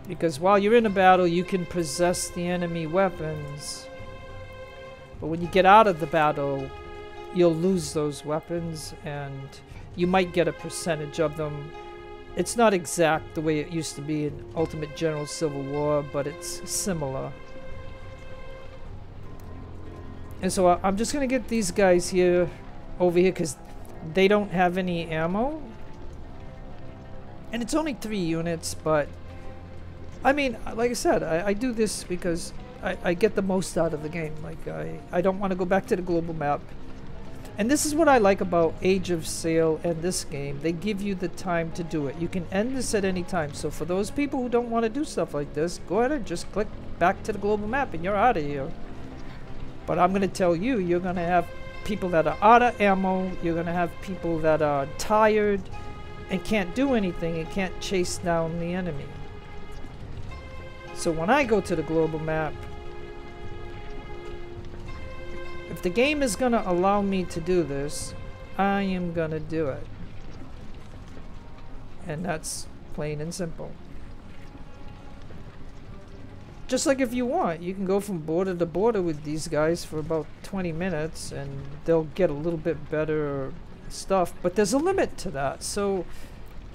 Because while you're in a battle, you can possess the enemy weapons. But when you get out of the battle, you'll lose those weapons and you might get a percentage of them. It's not exact the way it used to be in Ultimate General Civil War, but it's similar. And so I'm just going to get these guys here, over here, because they don't have any ammo. And it's only 3 units, but I mean, like I said, I do this because I get the most out of the game. Like, I don't want to go back to the global map. And this is what I like about Age of Sail and this game. They give you the time to do it. You can end this at any time. So for those people who don't want to do stuff like this, go ahead and just click back to the global map and you're out of here. But I'm going to tell you, you're going to have people that are out of ammo. You're going to have people that are tired and can't do anything and can't chase down the enemy. So when I go to the global map, if the game is going to allow me to do this, I am going to do it. And that's plain and simple. Just like if you want, you can go from border to border with these guys for about 20 minutes and they'll get a little bit better stuff. But there's a limit to that. So,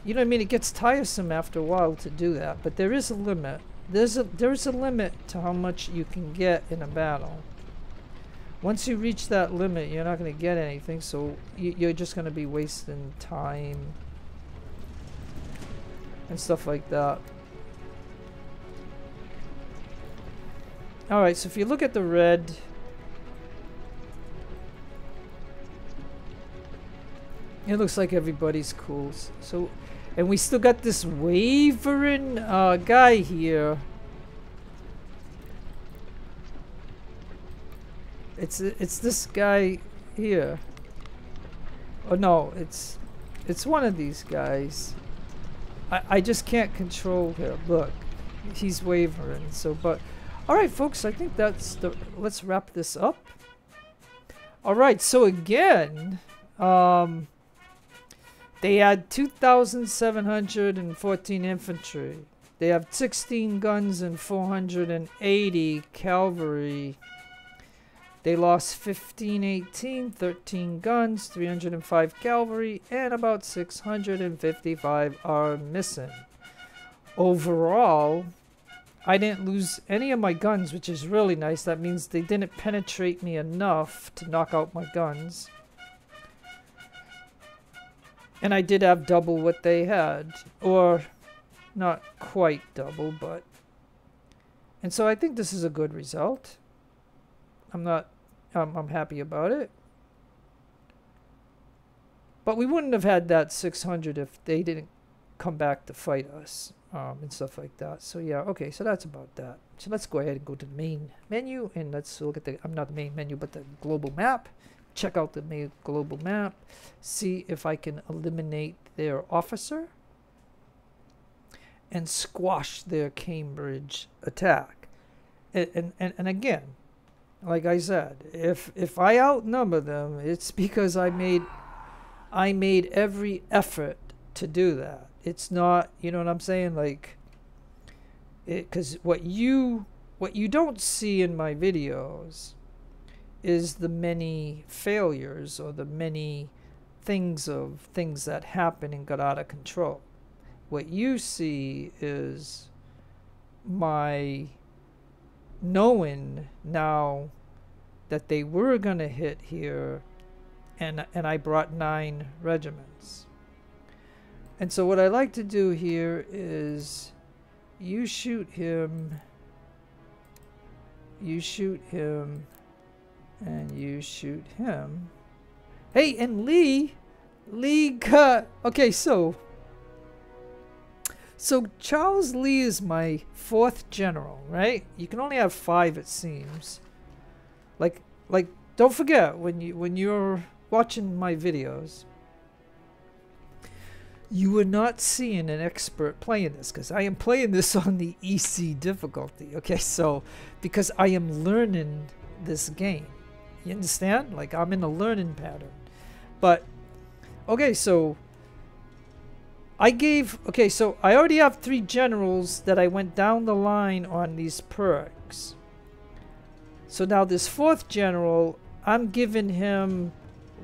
you know what I mean? It gets tiresome after a while to do that. But there is a limit. There's a limit to how much you can get in a battle. Once you reach that limit, you're not going to get anything, so you're just going to be wasting time and stuff like that. Alright, so if you look at the red, it looks like everybody's cool. So, and we still got this wavering guy here. It's this guy here. Oh no, it's one of these guys. I just can't control him. Look, he's wavering. So, but all right, folks, I think that's the. Let's wrap this up. All right, so again, they had 2,714 infantry. They have 16 guns and 480 cavalry. They lost 1518, 13 guns, 305 cavalry, and about 655 are missing. Overall, I didn't lose any of my guns, which is really nice. That means they didn't penetrate me enough to knock out my guns. And I did have double what they had. Or, not quite double, but... And so I think this is a good result. I'm happy about it. But we wouldn't have had that 600 if they didn't come back to fight us. and stuff like that. So yeah, okay, so that's about that. So let's go ahead and go to the main menu, and let's look at the, I'm not the main menu, but the global map. Check out the main global map, see if I can eliminate their officer and squash their Cambridge attack. And again, like I said, if I outnumber them, it's because I made every effort to do that. It's not, you know what I'm saying, like, because what you don't see in my videos is the many failures or the many things that happened and got out of control. What you see is my knowing now that they were going to hit here, and I brought 9 regiments. And so what I like to do here is you shoot him, and you shoot him. Hey, and Lee got, okay, so Charles Lee is my 4th general, right? You can only have 5, it seems. Like don't forget, when you're watching my videos, you are not seeing an expert playing this, because I am playing this on the easy difficulty. Okay, so because I am learning this game. You understand? Like, I'm in a learning pattern. But okay, so I already have 3 generals that I went down the line on these perks. So now this 4th general, I'm giving him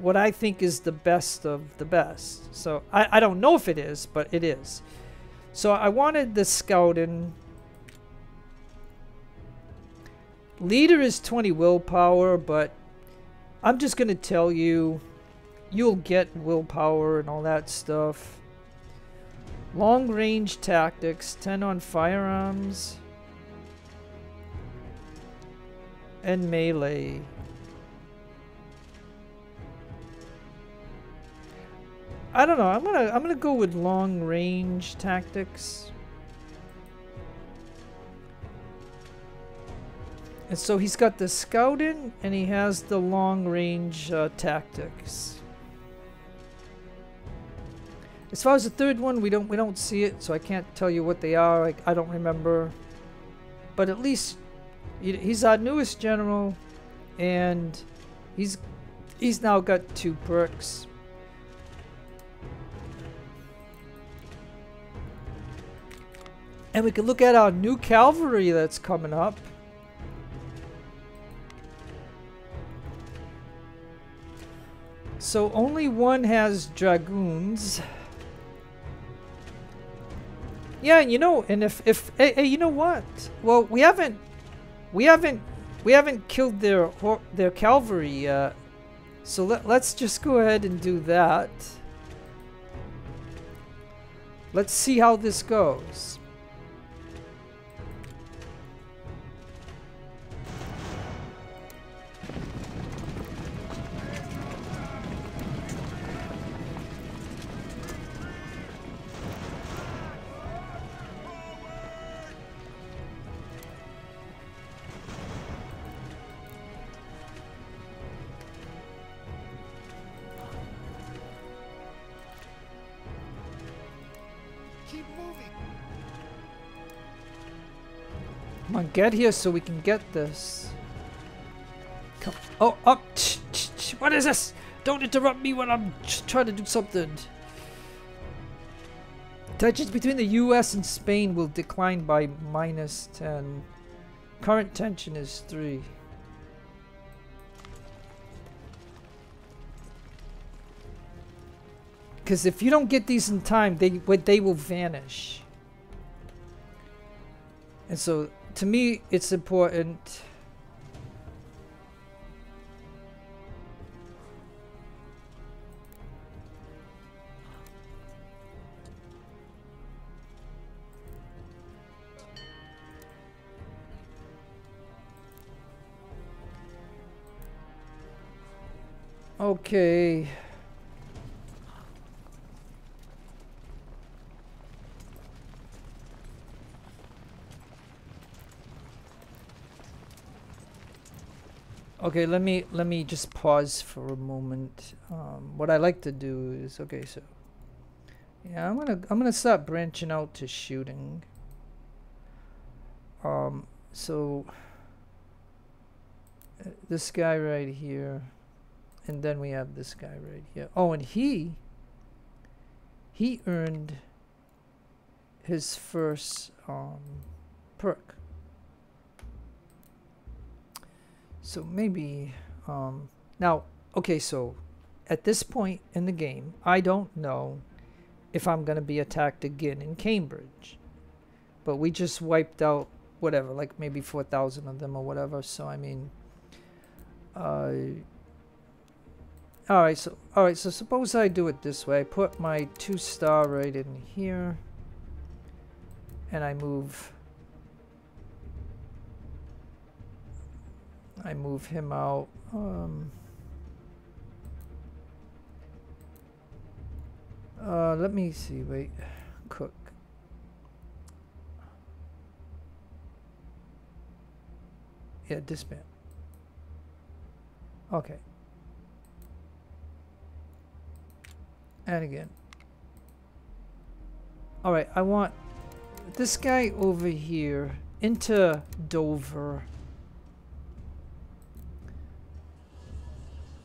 what I think is the best of the best. So I don't know if it is, but it is. So I wanted the scouting. Leader is 20 willpower, but I'm just going to tell you, you'll get willpower and all that stuff. Long range tactics, 10 on firearms. And melee. I don't know. I'm gonna go with long range tactics. And so he's got the scouting and he has the long range tactics. As far as the 3rd one, we don't see it, so I can't tell you what they are. I don't remember. But at least he's our newest general, and he's now got 2 perks. And we can look at our new cavalry that's coming up. So only one has dragoons. Yeah, you know, and if hey, you know what? Well, we haven't killed their cavalry yet. So let's just go ahead and do that. Let's see how this goes. Keep moving. Come on, get here so we can get this. Come. Oh, up. What is this? Don't interrupt me when I'm trying to do something. Tensions between the US and Spain will decline by -10. Current tension is 3. Because if you don't get these in time, they will vanish. And so, to me, it's important. Okay. Okay, let me just pause for a moment. What I like to do is, okay, so yeah, I'm gonna start branching out to shooting. So this guy right here, and then we have this guy right here. Oh, and he earned his first perk. So maybe now, okay, so at this point in the game, I don't know if I'm gonna be attacked again in Cambridge, but we just wiped out whatever, like maybe 4,000 of them or whatever. So I mean, all right, so suppose I do it this way. I put my 2-star right in here, and I move him out. Let me see. Wait, cook. Yeah, disband. Okay. And again. All right, I want this guy over here into Dover.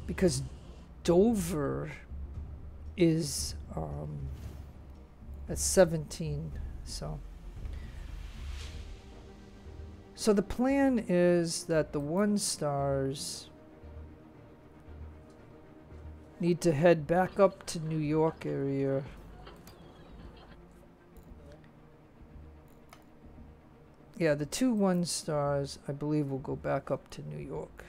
Because Dover is at 17, so the plan is that the 1-stars need to head back up to New York area. Yeah, the 2 1-stars I believe will go back up to New York.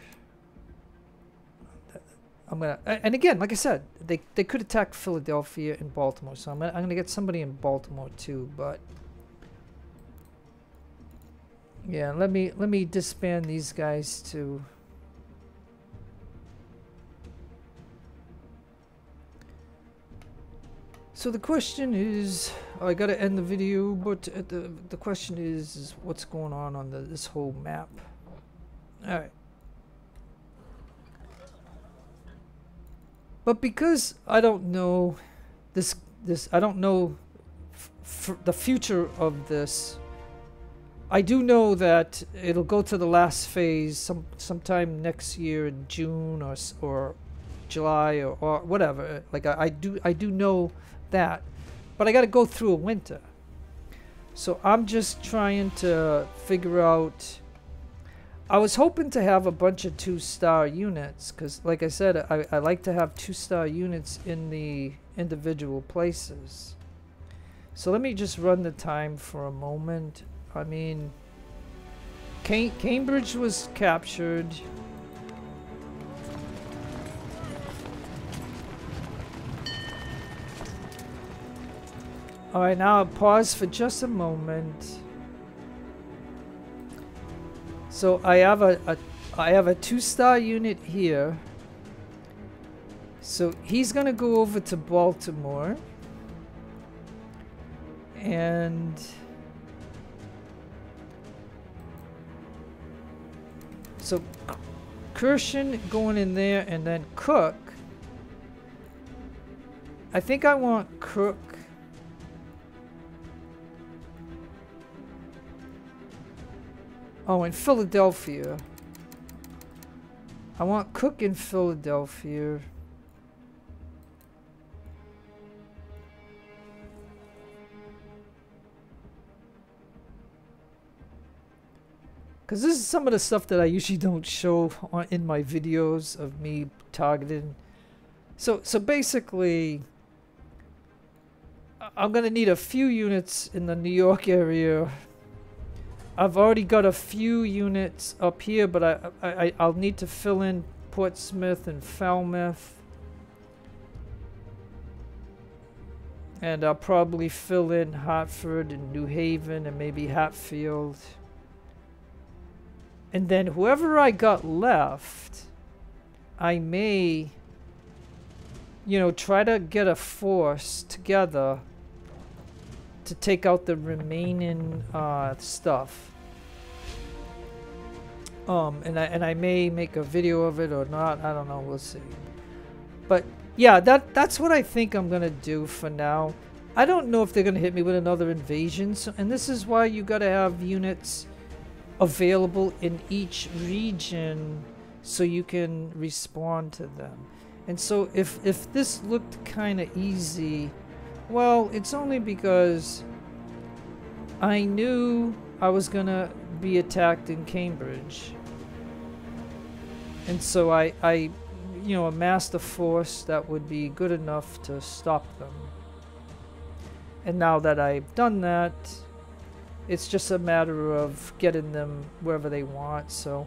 I'm gonna, and again, like I said, they could attack Philadelphia and Baltimore, so I'm gonna get somebody in Baltimore too. But yeah, let me disband these guys too. So the question is, I gotta end the video, but the question is what's going on this whole map? All right. But because I don't know I don't know the future of this, I do know that it'll go to the last phase sometime next year in June or July or whatever. Like I do know that, but I got to go through a winter. So I'm just trying to figure out. I was hoping to have a bunch of 2-star units, because like I said, I like to have 2-star units in the individual places. So let me just run the time for a moment. I mean, Cambridge was captured. Alright, now I'll pause for just a moment. So I have a 2-star unit here. So he's gonna go over to Baltimore, and so Kirshen going in there, and then Cook. I think I want Cook. Oh, in Philadelphia. I want Cook in Philadelphia. Because this is some of the stuff that I usually don't show in my videos of me targeting. So basically, I'm going to need a few units in the New York area. I've already got a few units up here, but I'll need to fill in Portsmouth and Falmouth. And I'll probably fill in Hartford and New Haven and maybe Hatfield. And then whoever I got left, I may, try to get a force together to take out the remaining stuff. And I may make a video of it or not. I don't know. We'll see. But yeah, that's what I think I'm gonna do for now. I don't know if they're gonna hit me with another invasion. So, and this is why you gotta have units available in each region so you can respond to them. And so if this looked kind of easy, well, it's only because I knew I was gonna be attacked in Cambridge. And so I you know, amassed a force that would be good enough to stop them. And now that I've done that, it's just a matter of getting them wherever they want. So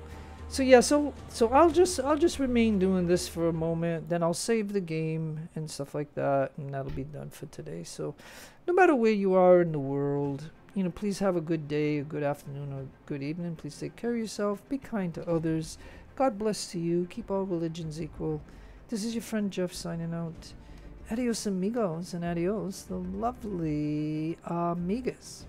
yeah, so I'll just remain doing this for a moment, then I'll save the game and stuff like that, and that'll be done for today. So no matter where you are in the world, you know, please have a good day, a good afternoon, or good evening. Please take care of yourself. Be kind to others. God bless to you. Keep all religions equal. This is your friend Jeff signing out. Adios amigos and adios the lovely amigas.